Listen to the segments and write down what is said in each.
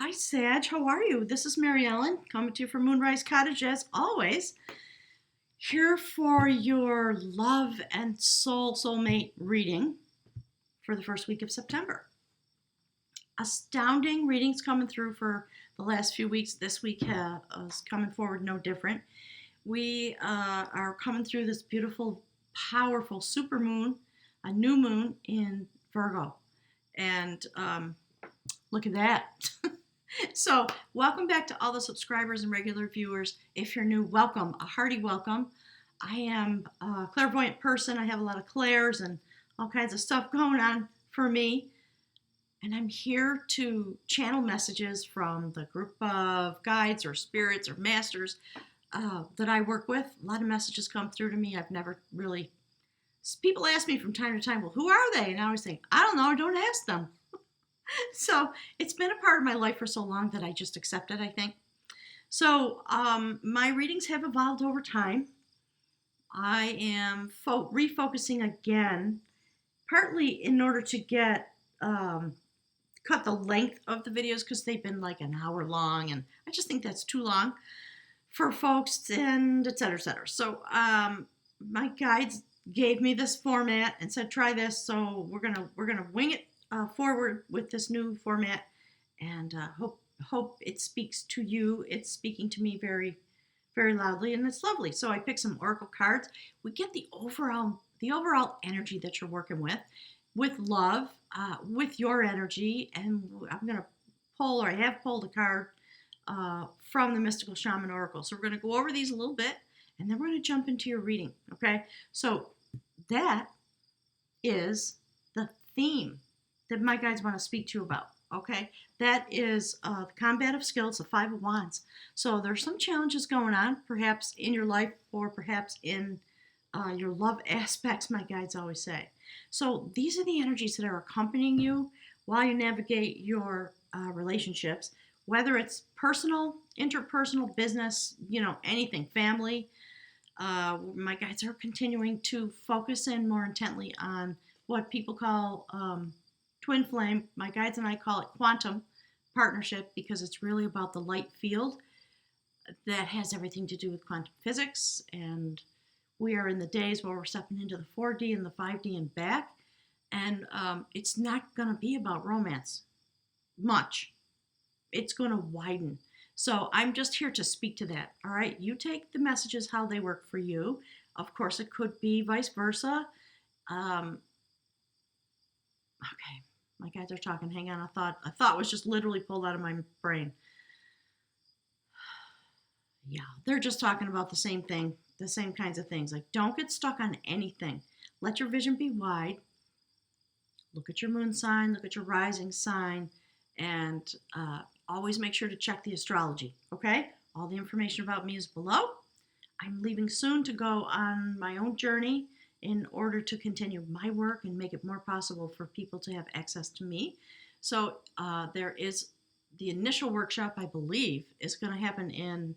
Hi, Sag. How are you? This is Mary Ellen, coming to you from Moonrise Cottage, as always. Here for your love and soulmate reading for the first week of September. Astounding readings coming through for the last few weeks. This week is coming forward no different. We are coming through this beautiful, powerful supermoon, a new moon in Virgo. And look at that. So, welcome back to all the subscribers and regular viewers. If you're new, welcome, a hearty welcome. I am a clairvoyant person. I have a lot of clairs and all kinds of stuff going on for me. And I'm here to channel messages from the group of guides or spirits or masters that I work with. A lot of messages come through to me. I've never really. People ask me from time to time, well, who are they? And I always think, I don't know, don't ask them. So it's been a part of my life for so long that I just accept it, I think. So my readings have evolved over time. I am refocusing again, partly in order to get cut the length of the videos because they've been like an hour long, and I just think that's too long for folks, and et cetera, et cetera. So my guides gave me this format and said, try this. So we're gonna wing it forward with this new format, and hope it speaks to you. It's speaking to me very, very loudly, and it's lovely. So I picked some oracle cards. We get the overall energy that you're working with love, with your energy, and I'm gonna pull, or I have pulled a card from the Mystical Shaman Oracle. So we're gonna go over these a little bit, and then we're gonna jump into your reading. Okay, so that is the theme that my guides want to speak to you about. Okay, that is the combat of skills, the Five of Wands. So there's some challenges going on, perhaps in your life or perhaps in your love aspects, my guides always say. So these are the energies that are accompanying you while you navigate your relationships, whether it's personal, interpersonal, business, anything, family. My guides are continuing to focus in more intently on what people call twin flame. My guides and I call it quantum partnership because it's really about the light field that has everything to do with quantum physics. And we are in the days where we're stepping into the 4D and the 5D and back. And it's not going to be about romance much. It's going to widen. So I'm just here to speak to that. All right. You take the messages how they work for you. Of course, it could be vice versa. Okay. My guides are talking. Hang on. A thought was just literally pulled out of my brain. Yeah, they're just talking about the same thing, the same kinds of things. Like, don't get stuck on anything. Let your vision be wide. Look at your moon sign, look at your rising sign, and always make sure to check the astrology. Okay? All the information about me is below. I'm leaving soon to go on my own journey in order to continue my work and make it more possible for people to have access to me. So there is the initial workshop, I believe, is going to happen in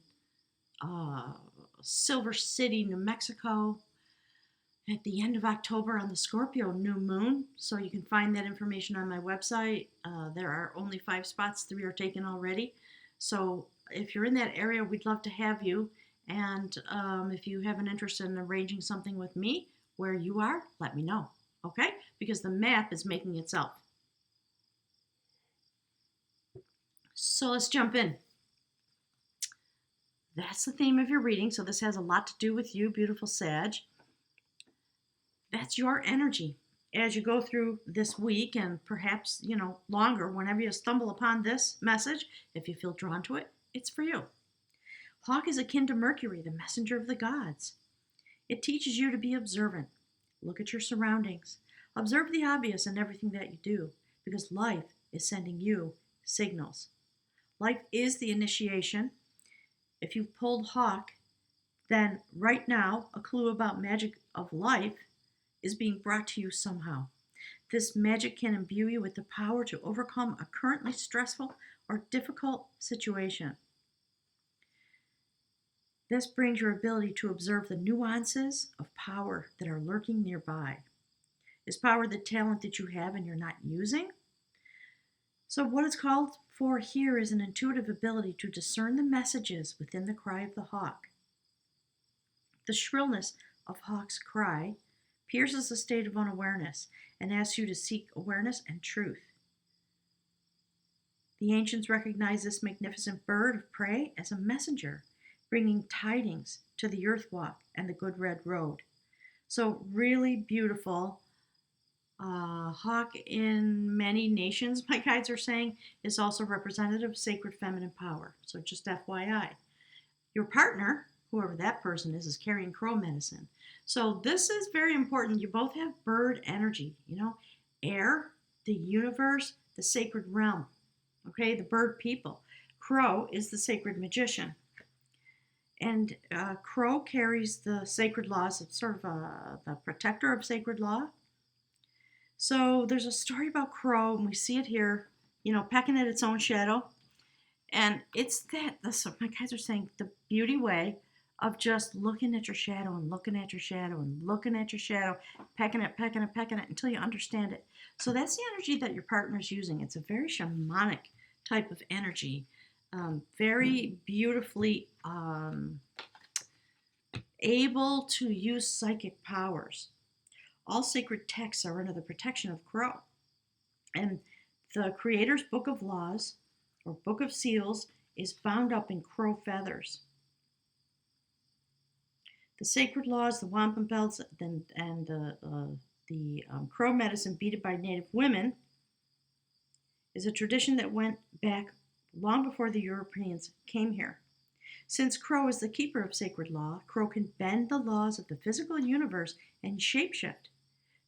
Silver City, New Mexico at the end of October on the Scorpio new moon. So you can find that information on my website. There are only 5 spots, 3 are taken already. So if you're in that area, we'd love to have you. And if you have an interest in arranging something with me, where you are, let me know, okay? Because the map is making itself. So let's jump in. That's the theme of your reading. So this has a lot to do with you, beautiful Sag. That's your energy as you go through this week, and perhaps, longer, whenever you stumble upon this message. If you feel drawn to it, it's for you. Hawk is akin to Mercury, the messenger of the gods. It teaches you to be observant. Look at your surroundings. Observe the obvious in everything that you do, because life is sending you signals. Life is the initiation. If you've pulled Hawk, then right now, a clue about magic of life is being brought to you somehow. This magic can imbue you with the power to overcome a currently stressful or difficult situation. This brings your ability to observe the nuances of power that are lurking nearby. Is power the talent that you have and you're not using? So what is called For here is an intuitive ability to discern the messages within the cry of the hawk. The shrillness of hawk's cry pierces a state of unawareness and asks you to seek awareness and truth. The ancients recognized this magnificent bird of prey as a messenger, bringing tidings to the earth walk and the good red road. So really beautiful. Hawk in many nations, my guides are saying, is also representative of sacred feminine power. So just FYI. Your partner, whoever that person is carrying crow medicine. So this is very important. You both have bird energy, air, the universe, the sacred realm. Okay, the bird people. Crow is the sacred magician. And Crow carries the sacred laws of sort of the protector of sacred law. So there's a story about Crow, and we see it here, pecking at its own shadow. And it's that's what my guys are saying, the beauty way of just looking at your shadow and looking at your shadow and looking at your shadow, pecking it until you understand it. So that's the energy that your partner's using. It's a very shamanic type of energy, very beautifully able to use psychic powers. All sacred texts are under the protection of Crow. And the Creator's Book of Laws, or Book of Seals, is bound up in crow feathers. The sacred laws, the wampum belts, and the crow medicine beaded by native women is a tradition that went back long before the Europeans came here. Since Crow is the keeper of sacred law, Crow can bend the laws of the physical universe and shapeshift.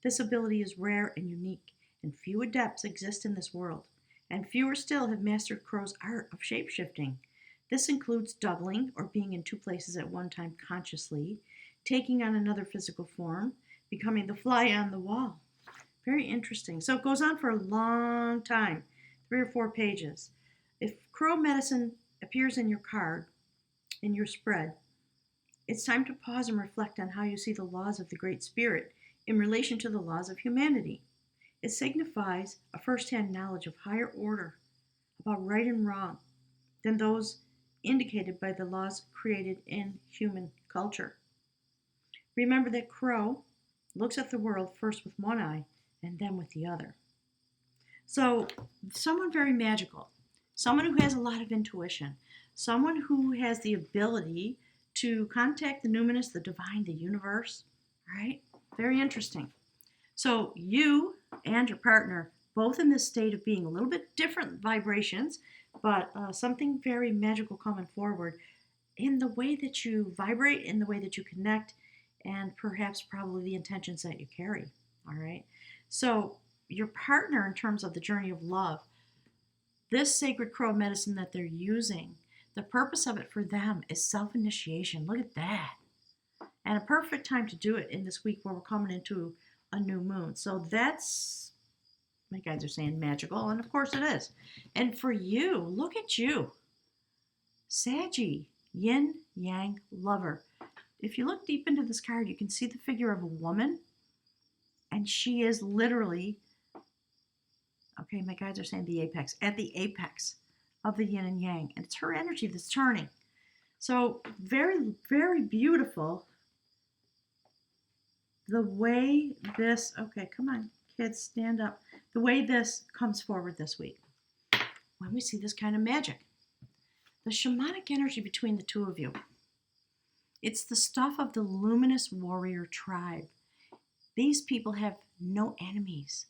This ability is rare and unique, and few adepts exist in this world, and fewer still have mastered Crow's art of shapeshifting. This includes doubling, or being in two places at one time consciously, taking on another physical form, becoming the fly on the wall. Very interesting. So it goes on for a long time, 3 or 4 pages. If Crow medicine appears in your card, in your spread, it's time to pause and reflect on how you see the laws of the Great Spirit in relation to the laws of humanity. It signifies a first-hand knowledge of higher order about right and wrong than those indicated by the laws created in human culture. Remember that Crow looks at the world first with one eye and then with the other. So, someone very magical, someone who has a lot of intuition, someone who has the ability to contact the numinous, the divine, the universe, right? Very interesting. So you and your partner, both in this state of being a little bit different vibrations, but something very magical coming forward in the way that you vibrate, in the way that you connect, and perhaps probably the intentions that you carry, all right? So your partner, in terms of the journey of love, this sacred crow medicine that they're using, the purpose of it for them is self-initiation. Look at that. And a perfect time to do it in this week where we're coming into a new moon. So that's, my guides are saying, magical, and of course it is. And for you, look at you. Saggy, yin, yang, lover. If you look deep into this card, you can see the figure of a woman, and she is literally, okay, my guides are saying the apex, at the apex of the yin and yang, and it's her energy that's turning. So very, very beautiful. The way this, okay, come on, kids, stand up. The way this comes forward this week, when we see this kind of magic. The shamanic energy between the two of you. It's the stuff of the luminous warrior tribe. These people have no enemies.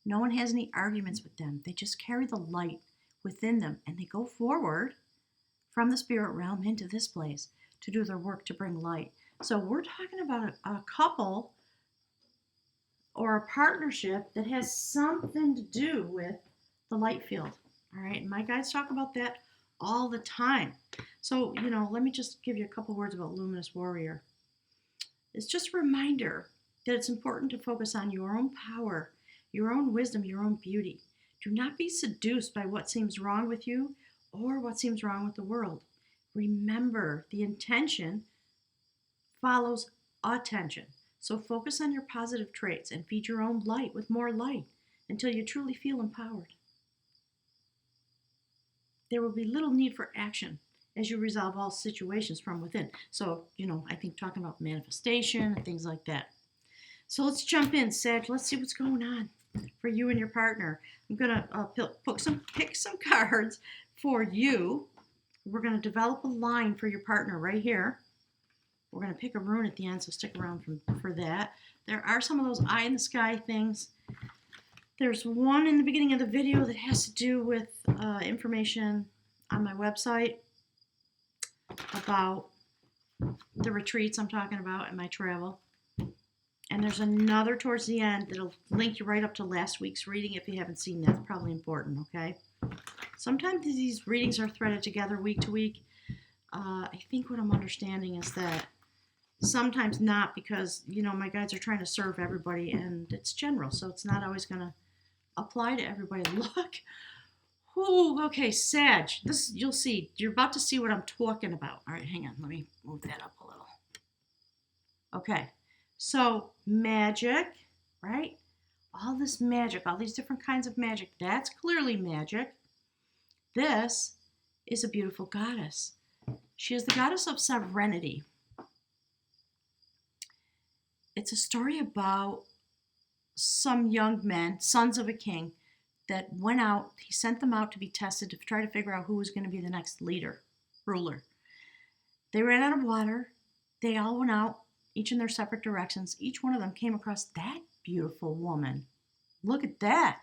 No one has any arguments with them. They just carry the light within them, and they go forward from the spirit realm into this place to do their work to bring light. So we're talking about a couple or a partnership that has something to do with the light field. All right, and my guides talk about that all the time. So, let me just give you a couple words about Luminous Warrior. It's just a reminder that it's important to focus on your own power, your own wisdom, your own beauty. Do not be seduced by what seems wrong with you or what seems wrong with the world. Remember, the intention follows attention. So focus on your positive traits and feed your own light with more light until you truly feel empowered. there will be little need for action as you resolve all situations from within. So, I think talking about manifestation and things like that. So let's jump in, Sag. Let's see what's going on for you and your partner. I'm going to pick some cards for you. We're going to develop a line for your partner right here. We're going to pick a rune at the end, so stick around for that. There are some of those eye in the sky things. There's one in the beginning of the video that has to do with information on my website about the retreats I'm talking about and my travel. And there's another towards the end that'll link you right up to last week's reading if you haven't seen that. It's probably important, okay? Sometimes these readings are threaded together week to week. I think what I'm understanding is that sometimes not, because, my guides are trying to serve everybody and it's general, so it's not always going to apply to everybody. Look. Oh, okay, Sag. This, you'll see. You're about to see what I'm talking about. All right, hang on. Let me move that up a little. Okay, so magic, right? All this magic, all these different kinds of magic. That's clearly magic. This is a beautiful goddess. She is the goddess of sovereignty. It's a story about some young men, sons of a king, that went out. He sent them out to be tested to try to figure out who was going to be the next ruler. They ran out of water. They all went out, each in their separate directions. Each one of them came across that beautiful woman. Look at that.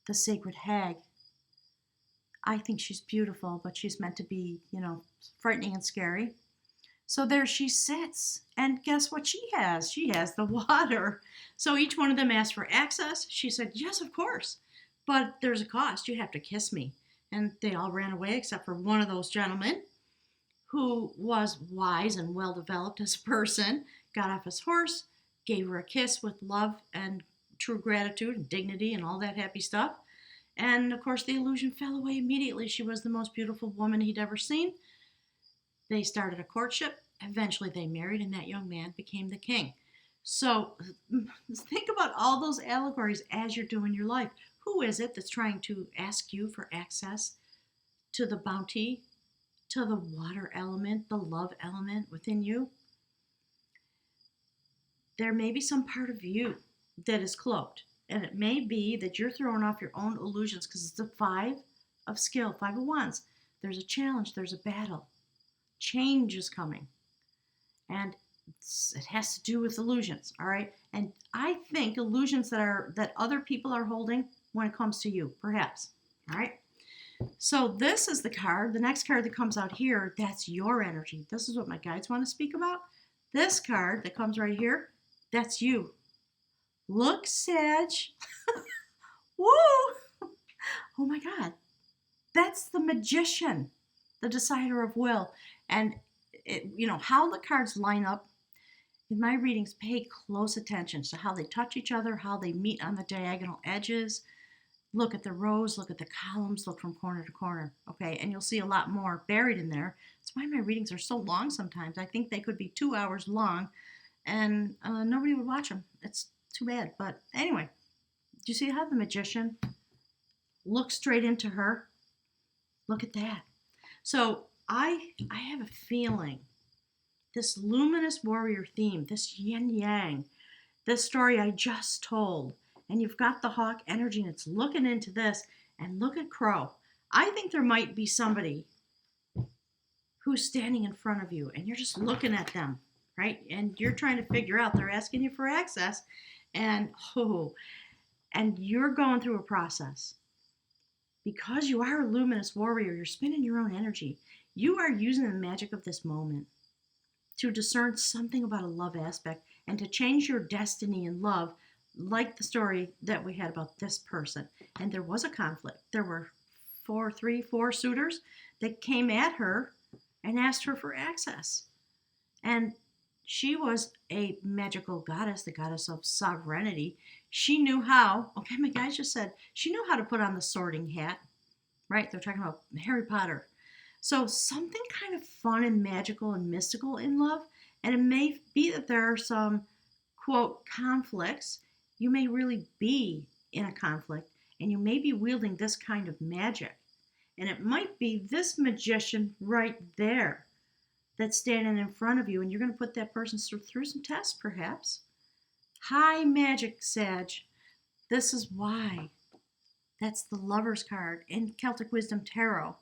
The sacred hag. I think she's beautiful, but she's meant to be, frightening and scary. So there she sits, and guess what she has? She has the water. So each one of them asked for access. She said, yes, of course, but there's a cost. You have to kiss me. And they all ran away except for one of those gentlemen who was wise and well-developed as a person, got off his horse, gave her a kiss with love and true gratitude and dignity and all that happy stuff. And, of course, the illusion fell away immediately. She was the most beautiful woman he'd ever seen. They started a courtship. Eventually they married, and that young man became the king. So think about all those allegories as you're doing your life. Who is it that's trying to ask you for access to the bounty, to the water element, the love element within you? There may be some part of you that is cloaked, and it may be that you're throwing off your own illusions because it's the 5 of skill, 5 of wands. There's a challenge, there's a battle. Change is coming, and it has to do with illusions, all right? And I think illusions that other people are holding when it comes to you, perhaps, all right? So this is the card. The next card that comes out here, that's your energy. This is what my guides want to speak about. This card that comes right here, that's you. Look, Sag. Woo! Oh my God. That's the magician, the decider of will. And how the cards line up in my readings, pay close attention to how they touch each other, how they meet on the diagonal edges. Look at the rows, look at the columns, look from corner to corner, okay? And you'll see a lot more buried in there. That's why my readings are so long sometimes. I think they could be 2 hours long, and nobody would watch them. It's too bad. But anyway, do you see how the magician looks straight into her? Look at that. So I have a feeling this luminous warrior theme, this yin yang, this story I just told, and you've got the hawk energy and it's looking into this, and look at Crow. I think there might be somebody who's standing in front of you and you're just looking at them, right? And you're trying to figure out, they're asking you for access, and you're going through a process. Because you are a luminous warrior, you're spinning your own energy. You are using the magic of this moment to discern something about a love aspect and to change your destiny in love, like the story that we had about this person. And there was a conflict. There were 4 suitors that came at her and asked her for access. And she was a magical goddess, the goddess of sovereignty. She knew how, okay, my guys just said, she knew how to put on the sorting hat, right? They're talking about Harry Potter. So something kind of fun and magical and mystical in love. And it may be that there are some, quote, conflicts. You may really be in a conflict, and you may be wielding this kind of magic. And it might be this magician right there that's standing in front of you, and you're going to put that person through some tests, perhaps. High magic, Sag. This is why. That's the Lover's card in Celtic Wisdom Tarot.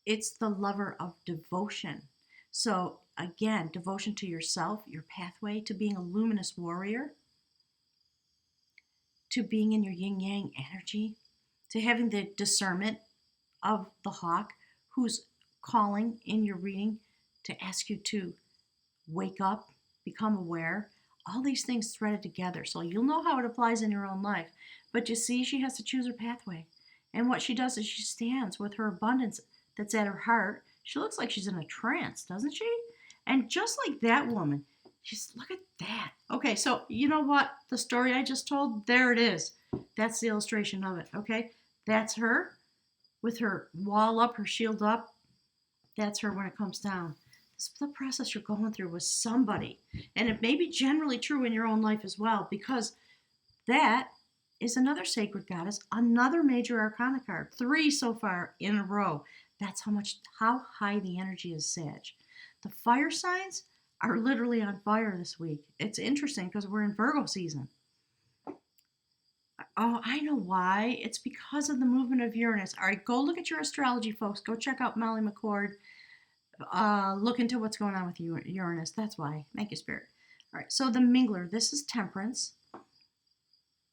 It's the lover of devotion. So, again, devotion to yourself, your pathway to being a luminous warrior, to being in your yin yang energy, to having the discernment of the hawk who's calling in your reading to ask you to wake up, become aware. All these things threaded together. So you'll know how it applies in your own life. But you see, she has to choose her pathway. And what she does is she stands with her abundance that's at her heart. She looks like she's in a trance, doesn't she? And just like that woman, just look at that. Okay, so you know what? The story I just told, there it is. That's the illustration of it, okay? That's her with her wall up, her shield up. That's her when it comes down. This is the process you're going through with somebody. And it may be generally true in your own life as well, because that is another sacred goddess, another major arcana card. 3 so far in a row. That's how high the energy is, Sag. The fire signs are literally on fire this week. It's interesting because we're in Virgo season. Oh, I know why. It's because of the movement of Uranus. All right, go look at your astrology, folks. Go check out Molly McCord. Look into what's going on with Uranus. That's why. Thank you, Spirit. All right, so the Mingler. This is Temperance.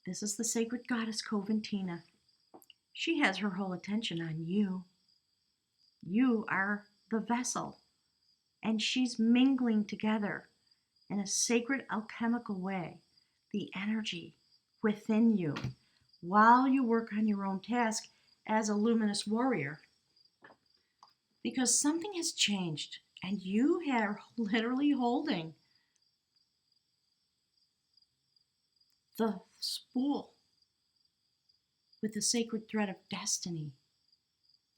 This is the sacred goddess Coventina. She has her whole attention on you. You are the vessel, and she's mingling together in a sacred alchemical way the energy within you while you work on your own task as a luminous warrior. Because something has changed, and you are literally holding the spool with the sacred thread of destiny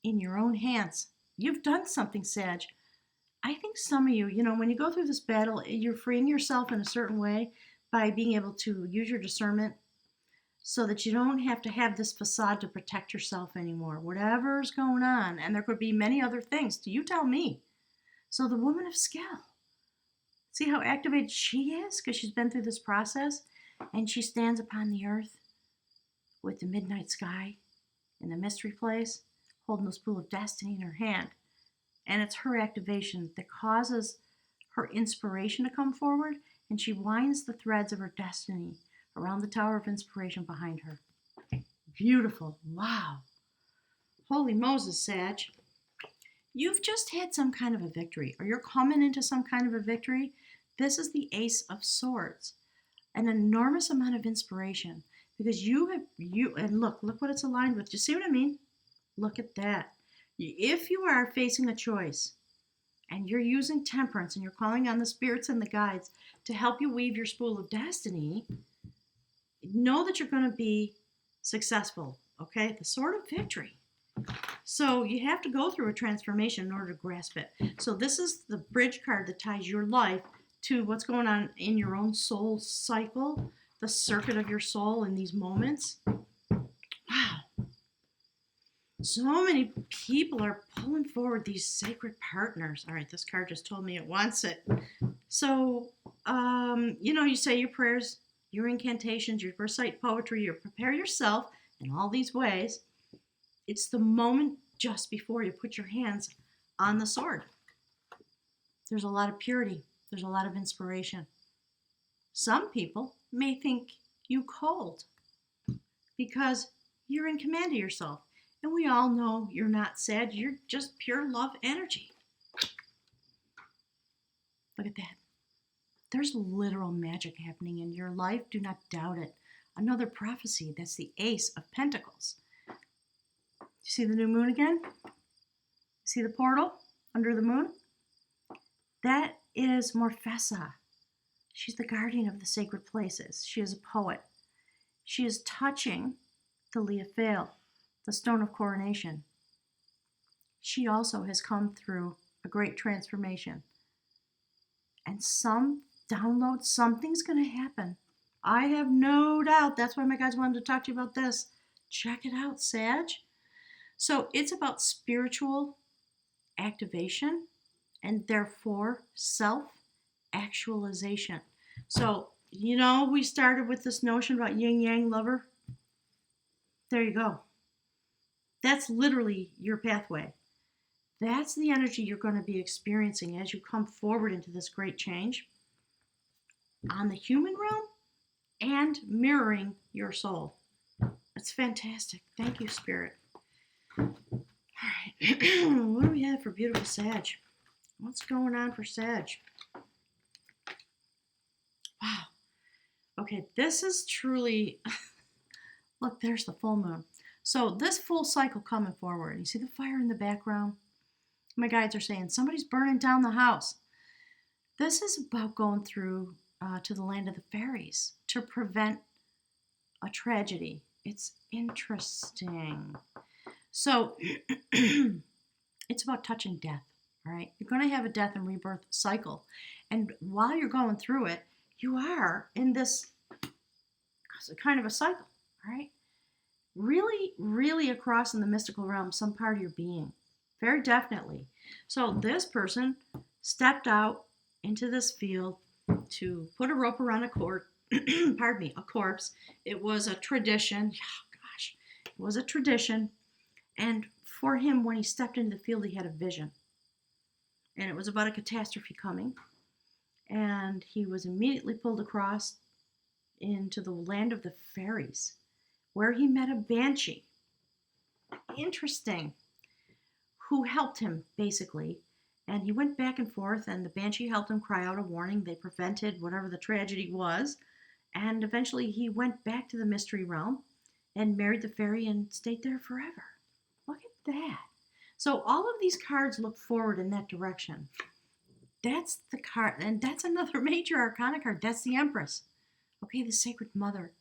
in your own hands. You've done something, Sag. I think some of you, when you go through this battle, you're freeing yourself in a certain way by being able to use your discernment so that you don't have to have this facade to protect yourself anymore. Whatever's going on, and there could be many other things. You tell me. So the woman of skill, see how activated she is because she's been through this process, and she stands upon the earth with the midnight sky in the mystery place, holding the spool of destiny in her hand. And it's her activation that causes her inspiration to come forward, and she winds the threads of her destiny around the tower of inspiration behind her. Beautiful. Wow. Holy Moses, Sag. You've just had some kind of a victory, or you're coming into some kind of a victory. This is the Ace of Swords. An enormous amount of inspiration, because and look what it's aligned with. Do you see what I mean? Look at that. If you are facing a choice and you're using temperance and you're calling on the spirits and the guides to help you weave your spool of destiny, know that you're going to be successful, okay? The sword of victory. So you have to go through a transformation in order to grasp it. So this is the bridge card that ties your life to what's going on in your own soul cycle, the circuit of your soul in these moments. Wow. So many people are pulling forward these sacred partners. All right, this card just told me it wants it. So, you say your prayers, your incantations, you recite poetry, you prepare yourself in all these ways. It's the moment just before you put your hands on the sword. There's a lot of purity. There's a lot of inspiration. Some people may think you cold because you're in command of yourself. And we all know you're not sad. You're just pure love energy. Look at that. There's literal magic happening in your life. Do not doubt it. Another prophecy. That's the Ace of Pentacles. You see the new moon again? See the portal under the moon? That is Morfessa. She's the guardian of the sacred places. She is a poet. She is touching the Leophale, the stone of coronation. She also has come through a great transformation. And some download, something's going to happen. I have no doubt. That's why my guys wanted to talk to you about this. Check it out, Sag. So it's about spiritual activation and therefore self actualization. So, we started with this notion about yin yang lover. There you go. That's literally your pathway. That's the energy you're going to be experiencing as you come forward into this great change on the human realm and mirroring your soul. It's fantastic. Thank you, Spirit. All right. What do we have for beautiful Sag? What's going on for Sag? Wow. Okay, this is truly, look, there's the full moon. So this full cycle coming forward, you see the fire in the background? My guides are saying somebody's burning down the house. This is about going through to the land of the fairies to prevent a tragedy. It's interesting. So it's about touching death, all right? You're going to have a death and rebirth cycle. And while you're going through it, you are in this kind of a cycle, all right? Really, really across in the mystical realm, some part of your being. Very definitely. So this person stepped out into this field to put a rope around a corpse. It was a tradition. Oh, gosh, it was a tradition. And for him, when he stepped into the field, he had a vision. And it was about a catastrophe coming. And he was immediately pulled across into the land of the fairies, where he met a banshee. Interesting. Who helped him, basically. And he went back and forth, and the banshee helped him cry out a warning. They prevented whatever the tragedy was. And eventually he went back to the mystery realm and married the fairy and stayed there forever. Look at that. So all of these cards look forward in that direction. That's the card, and that's another major arcana card. That's the Empress. Okay, the Sacred Mother,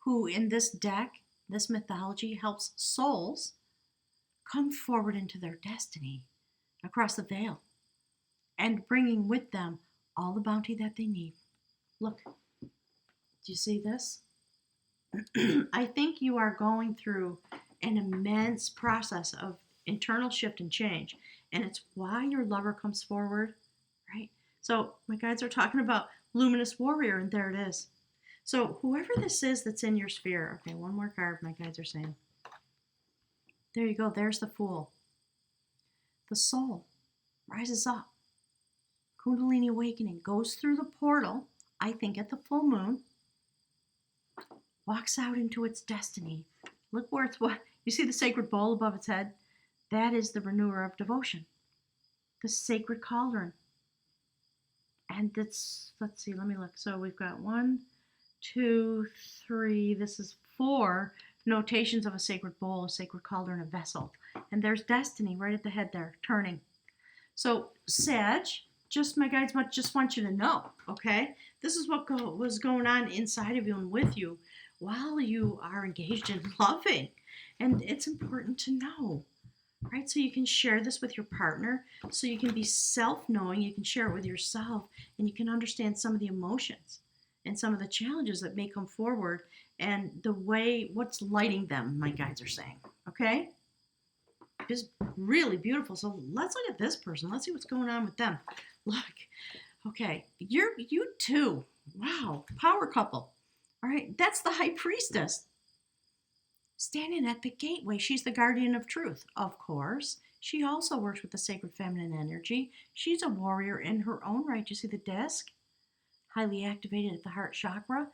who in this deck, this mythology, helps souls come forward into their destiny across the veil and bringing with them all the bounty that they need. Look, do you see this? I think you are going through an immense process of internal shift and change, and it's why your lover comes forward, right? So my guides are talking about luminous warrior, and there it is. So whoever this is that's in your sphere, okay, one more card, my guides are saying. There you go, there's the Fool. The soul rises up. Kundalini awakening goes through the portal, I think at the full moon, walks out into its destiny. Look where it's what. You see the sacred bowl above its head? That is the renewer of devotion. The sacred cauldron. And it's, let's see, let me look. So we've got 1, 2, 3, this is 4 notations of a sacred bowl, a sacred cauldron, a vessel. And there's destiny right at the head there, turning. So Sag, just my guides just want you to know, okay? This is what was going on inside of you and with you while you are engaged in loving. And it's important to know, right? So you can share this with your partner, so you can be self-knowing, you can share it with yourself, and you can understand some of the emotions and some of the challenges that may come forward and the way, what's lighting them, my guides are saying, okay? It's really beautiful. So let's look at this person. Let's see what's going on with them. Look, okay, you too. Wow, power couple. All right, that's the High Priestess. Standing at the gateway. She's the guardian of truth, of course. She also works with the sacred feminine energy. She's a warrior in her own right. You see the disc? Highly activated at the heart chakra.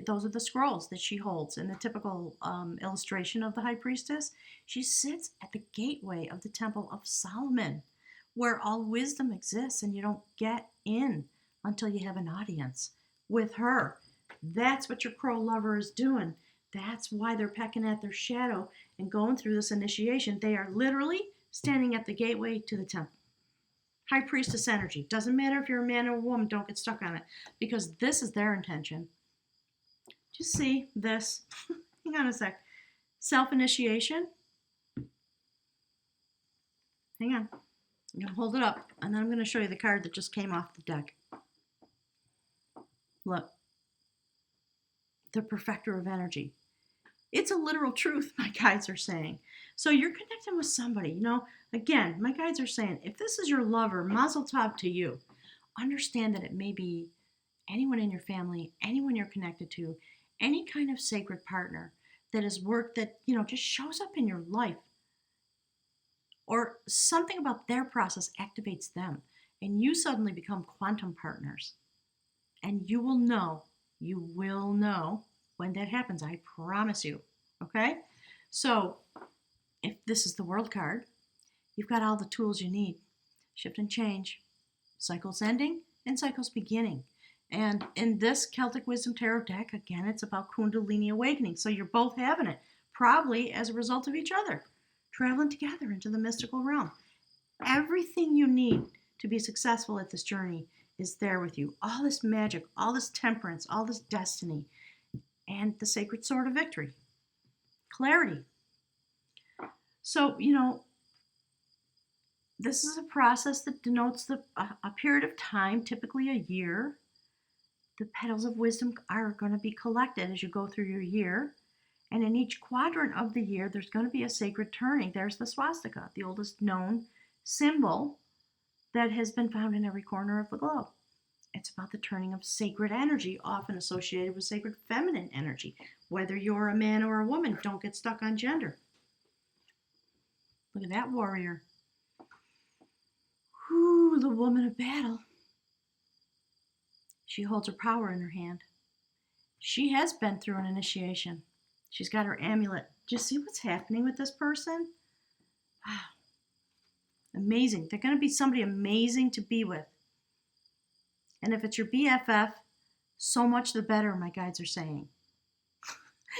Those are the scrolls that she holds in the typical illustration of the High Priestess. She sits at the gateway of the Temple of Solomon, where all wisdom exists, and you don't get in until you have an audience with her. That's what your crow lover is doing. That's why they're pecking at their shadow and going through this initiation. They are literally standing at the gateway to the temple. High Priestess energy. Doesn't matter if you're a man or a woman, don't get stuck on it, because this is their intention. Just see this. Hang on a sec. Self-initiation. Hang on. I'm going to hold it up, and then I'm going to show you the card that just came off the deck. Look. The Perfecter of Energy. It's a literal truth, my guides are saying. So you're connecting with somebody, again, my guides are saying, if this is your lover, mazel tov to you. Understand that it may be anyone in your family, anyone you're connected to, any kind of sacred partner that is work that, just shows up in your life, or something about their process activates them, and you suddenly become quantum partners. And you will know when that happens. I promise you. Okay? So, if this is the World card, you've got all the tools you need. Shift and change, cycles ending, and cycles beginning. And in this Celtic Wisdom Tarot deck, again, it's about Kundalini awakening. So you're both having it, probably as a result of each other, traveling together into the mystical realm. Everything you need to be successful at this journey is there with you. All this magic, all this temperance, all this destiny, and the sacred sword of victory. Clarity. So, this is a process that denotes a period of time, typically a year. The petals of wisdom are going to be collected as you go through your year. And in each quadrant of the year, there's going to be a sacred turning. There's the swastika, the oldest known symbol that has been found in every corner of the globe. It's about the turning of sacred energy, often associated with sacred feminine energy. Whether you're a man or a woman, don't get stuck on gender. Look at that warrior. Ooh, the woman of battle. She holds her power in her hand. She has been through an initiation. She's got her amulet. Just see what's happening with this person? Wow. Amazing. They're going to be somebody amazing to be with. And if it's your BFF, so much the better, my guides are saying.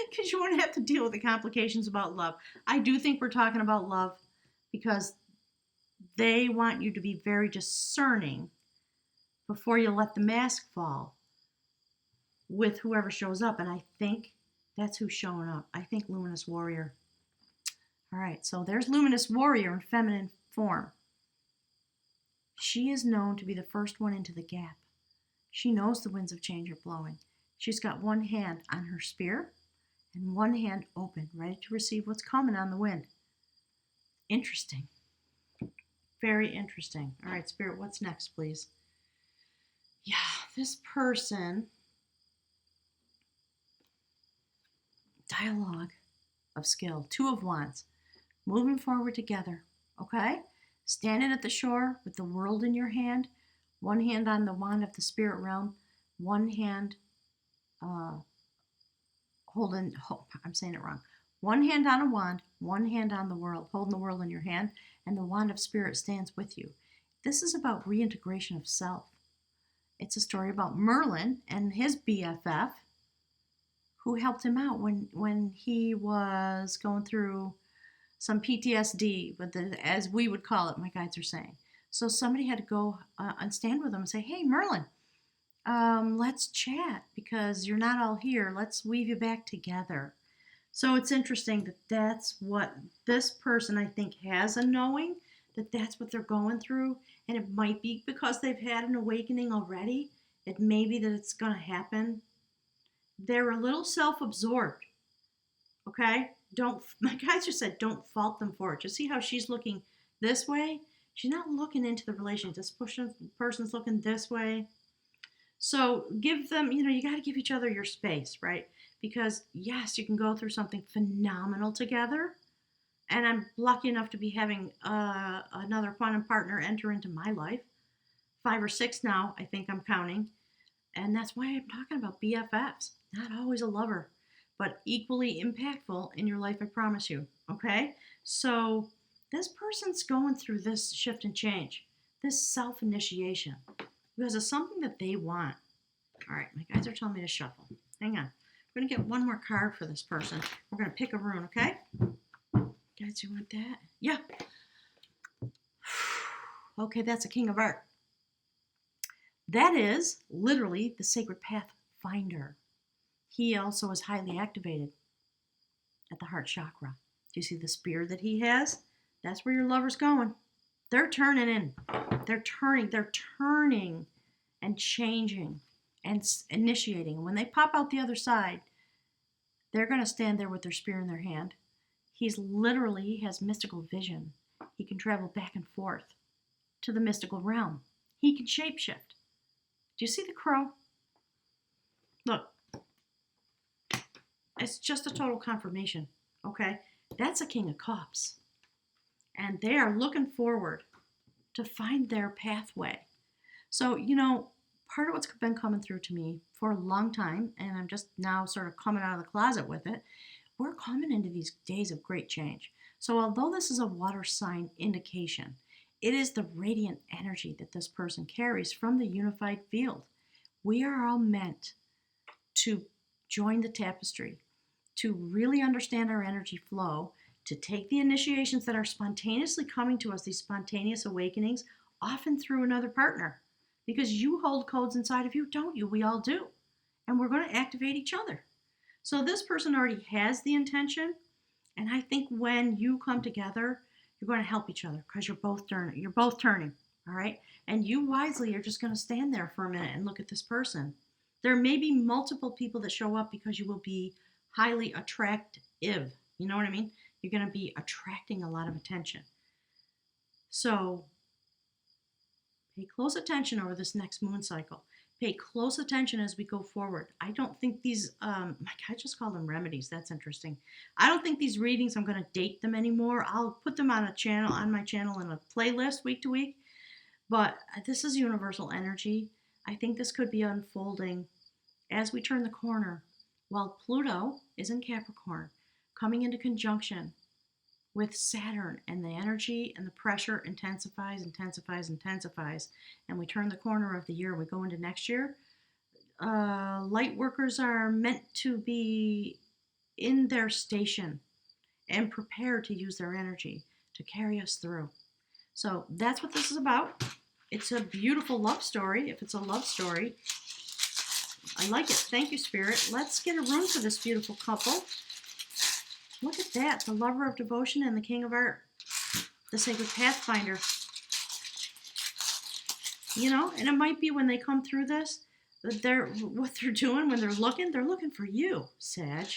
Because you won't have to deal with the complications about love. I do think we're talking about love because they want you to be very discerning before you let the mask fall with whoever shows up. And I think that's who's showing up. I think Luminous Warrior. All right, so there's Luminous Warrior in feminine form. She is known to be the first one into the gap. She knows the winds of change are blowing. She's got one hand on her spear and one hand open, ready to receive what's coming on the wind. Interesting. Very interesting. All right, Spirit, what's next, please? Yeah, this person, dialogue of skill, 2 of Wands, moving forward together, okay? Standing at the shore with the world in your hand, one hand on the wand of the spirit realm, one hand I'm saying it wrong. One hand on a wand, one hand on the world, holding the world in your hand, and the wand of spirit stands with you. This is about reintegration of self. It's a story about Merlin and his BFF who helped him out when he was going through some PTSD, as we would call it, my guides are saying. So somebody had to go and stand with him and say, hey, Merlin, let's chat because you're not all here. Let's weave you back together. So it's interesting that that's what this person, I think, has a knowing, that that's what they're going through. And it might be because they've had an awakening already. It may be that it's going to happen. They're a little self-absorbed. Okay? My guys just said, don't fault them for it. Just see how she's looking this way? She's not looking into the relationship. This person's looking this way. So give them, you got to give each other your space, right? Because yes, you can go through something phenomenal together. And I'm lucky enough to be having another quantum partner enter into my life. 5 or 6 now, I think I'm counting. And that's why I'm talking about BFFs. Not always a lover, but equally impactful in your life, I promise you. Okay? So this person's going through this shift and change, this self-initiation, because it's something that they want. All right, my guys are telling me to shuffle. Hang on. We're going to get one more card for this person. We're going to pick a rune, okay? Guys, you want that? Yeah. Okay, that's a King of Art. That is literally the Sacred Path Finder. He also is highly activated at the heart chakra. Do you see the spear that he has? That's where your lover's going. They're turning in. They're turning and changing and initiating. When they pop out the other side, They're going to stand there with their spear in their hand. He has mystical vision. He can travel back and forth to the mystical realm. He can shapeshift. Do you see the crow? Look, it's just a total confirmation, okay? That's a King of Cups. And they are looking forward to find their pathway. So, part of what's been coming through to me for a long time, and I'm just now sort of coming out of the closet with it, we're coming into these days of great change. So, although this is a water sign indication, it is the radiant energy that this person carries from the unified field. We are all meant to join the tapestry, to really understand our energy flow, to take the initiations that are spontaneously coming to us, these spontaneous awakenings, often through another partner. Because you hold codes inside of you, don't you? We all do. And we're going to activate each other. So this person already has the intention. And I think when you come together, you're going to help each other because you're both turning. All right. And you wisely are just going to stand there for a minute and look at this person. There may be multiple people that show up because you will be highly attractive. You know what I mean? You're going to be attracting a lot of attention. So pay close attention over this next moon cycle. Pay close attention as we go forward. I don't think these, I just call them remedies. That's interesting. I don't think these readings, I'm going to date them anymore. I'll put them on my channel in a playlist week to week. But this is universal energy. I think this could be unfolding as we turn the corner while Pluto is in Capricorn, coming into conjunction with Saturn, and the energy and the pressure intensifies, and we turn the corner of the year, we go into next year. Light workers are meant to be in their station and prepared to use their energy to carry us through. So that's what this is about. It's a beautiful love story. If it's a love story, I like it. Thank you, Spirit. Let's get a rune for this beautiful couple. Look at that, the lover of devotion and the king of art, the sacred pathfinder. And it might be when they come through this, what they're doing when they're looking for you, Sag.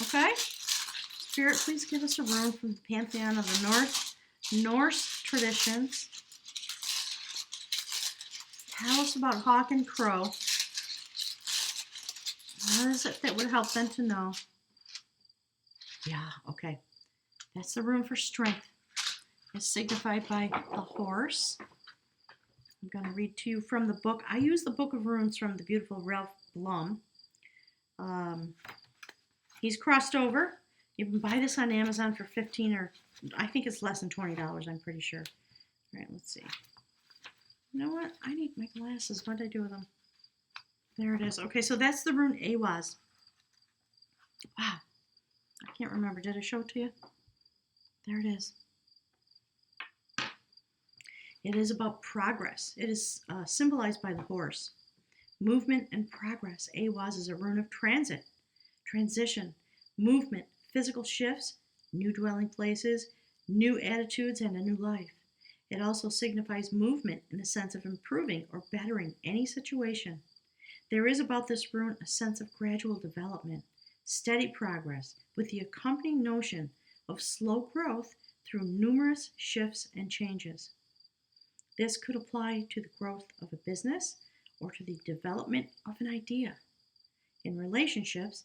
Okay? Spirit, please give us a rune from the pantheon of the Norse traditions. Tell us about hawk and crow. What is it that would help them to know? Yeah, okay. That's the rune for strength. It's signified by the horse. I'm going to read to you from the book. I use the Book of Runes from the beautiful Ralph Blum. He's crossed over. You can buy this on Amazon for $15 or I think it's less than $20, I'm pretty sure. All right, let's see. You know what? I need my glasses. What did I do with them? There it is. Okay, so that's the rune Awaz. Wow. I can't remember. Did I show it to you? There it is. It is about progress. It is symbolized by the horse. Movement and progress. Awaz is a rune of transit, transition, movement, physical shifts, new dwelling places, new attitudes, and a new life. It also signifies movement in the sense of improving or bettering any situation. There is about this rune a sense of gradual development, steady progress, with the accompanying notion of slow growth through numerous shifts and changes. This could apply to the growth of a business or to the development of an idea. In relationships,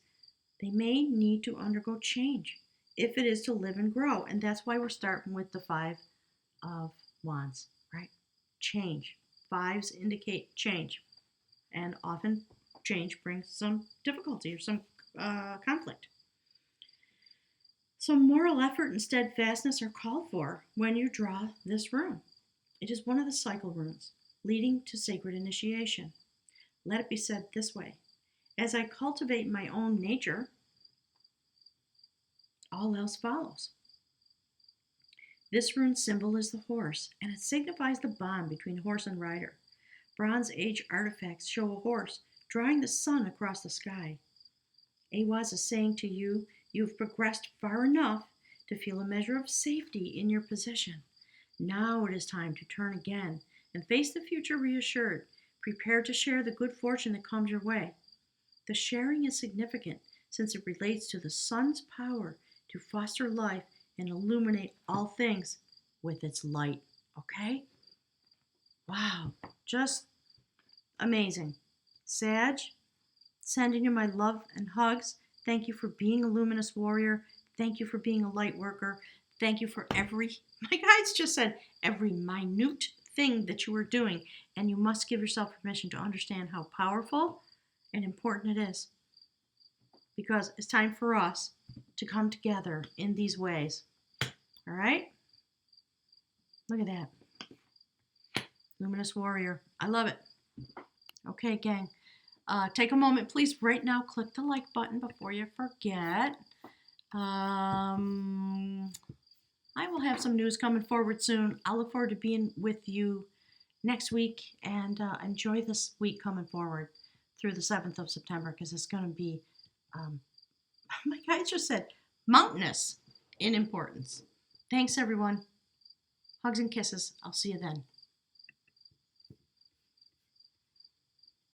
they may need to undergo change if it is to live and grow. And that's why we're starting with the Five of Wands, right? Change. Fives indicate change. And often change brings some difficulty or some conflict. So moral effort and steadfastness are called for when you draw this rune. It is one of the cycle runes, leading to sacred initiation. Let it be said this way: as I cultivate my own nature, all else follows. This rune symbol is the horse, and it signifies the bond between horse and rider. Bronze Age artifacts show a horse drawing the sun across the sky. Awaz is saying to you, you've progressed far enough to feel a measure of safety in your position. Now it is time to turn again and face the future reassured, prepared to share the good fortune that comes your way. The sharing is significant, since it relates to the sun's power to foster life and illuminate all things with its light. Okay? Wow, just amazing. Sag, sending you my love and hugs. Thank you for being a luminous warrior. Thank you for being a light worker. Thank you for my guides just said, every minute thing that you are doing. And you must give yourself permission to understand how powerful and important it is. Because it's time for us to come together in these ways. All right? Look at that. Luminous warrior. I love it. Okay, gang. Take a moment, please, right now. Click the like button before you forget. I will have some news coming forward soon. I'll look forward to being with you next week, and enjoy this week coming forward through the 7th of September, because it's going to be, my guy just said, mountainous in importance. Thanks, everyone. Hugs and kisses. I'll see you then.